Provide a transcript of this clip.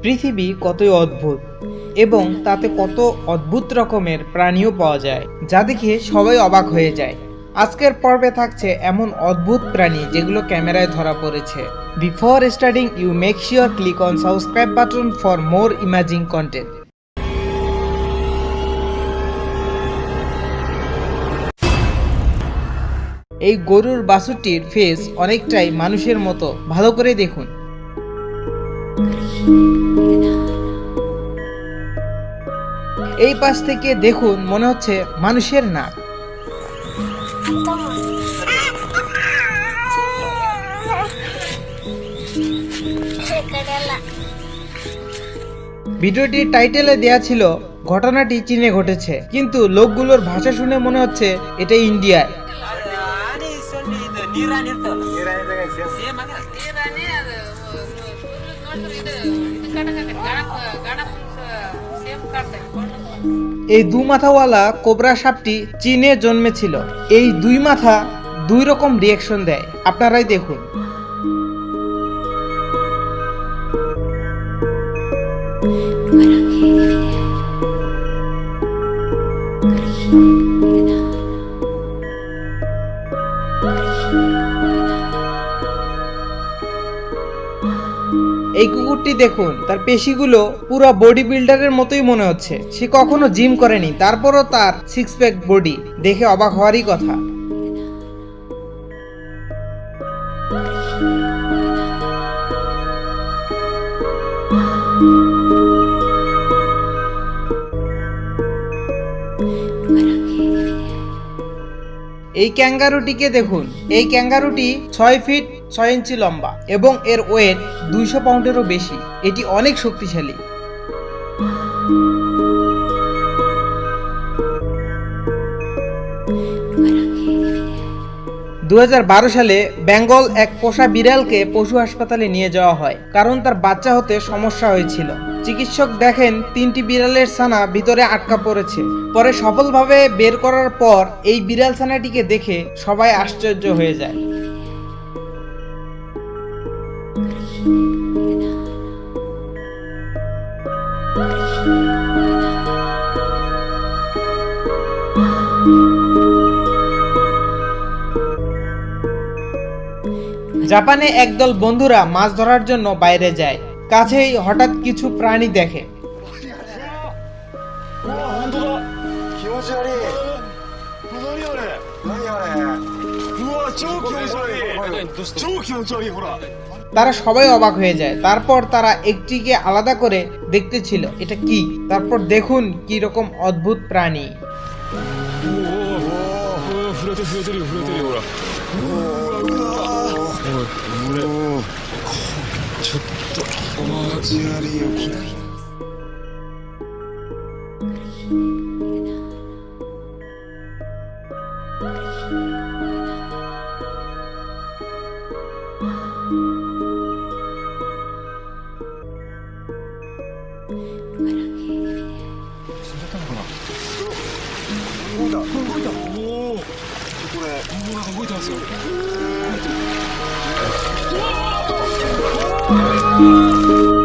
পৃথিবী কতই অদ্ভুত এবং তাতে কত অদ্ভুত রকমের প্রাণীও পাওয়া যায়, যা দেখে সবাই অবাক হয়ে যায়। আজকের পর্বে থাকছে এমন অদ্ভুত প্রাণী যেগুলো ক্যামেরায় ধরা পড়েছে। Before starting you make sure click on subscribe button for more amazing content. এই গরুর বাছুরটির ফেস অনেকটাই মানুষের মতো, ভালো করে দেখুন। এই পাশ থেকে দেখুন, মনে হচ্ছে মানুষের নাক। ভিডিওটির টাইটেলে দেয়া ছিল ঘটনাটি চীনে ঘটেছে, কিন্তু লোকগুলোর ভাষা শুনে মনে হচ্ছে এটা ইন্ডিয়ায়। এই দু মাথাওয়ালা কোবরা সাপটি চীনে জন্মেছিল। এই দুই মাথা দুই রকম রিয়াকশন দেয়, আপনারাই দেখুন। এই কুকুরটি দেখুন, তার পেশিগুলো পুরো বডি বিল্ডারের মতোই মনে হচ্ছে। সে কখনো জিম করেনি, তারপরও তার সিক্স প্যাক বডি দেখে অবাক হওয়ারই কথা। এই ক্যাঙ্গারুটিকে দেখুন। এই ক্যাঙ্গারুটি 6 ফিট 6 ইঞ্চি লম্বা এবং এর ওয়েট 200 পাউন্ডেরও বেশি। এটি অনেক শক্তিশালী। 2012 সালে বেঙ্গল এক পোষা বিড়ালকে পশু হাসপাতালে নিয়ে যাওয়া হয়, কারণ তার বাচ্চা হতে সমস্যা হয়েছিল। চিকিৎসক দেখেন 3টি বিড়ালের ছানা ভিতরে আটকা পড়েছে। পরে সফলভাবে বের করার পর এই বিড়াল ছানাটিকে দেখে সবাই আশ্চর্য হয়ে যায়। জাপানে একদল বন্ধুরা মাছ ধরার জন্য বাইরে যায়। কাছেই হঠাৎ কিছু প্রাণী দেখে। তারা সবাই অবাক হয়ে যায়। তারপর তারা একটিকে আলাদা করে দেখতেছিল এটা কি। তারপর দেখুন কি রকম অদ্ভুত প্রাণী।動いた。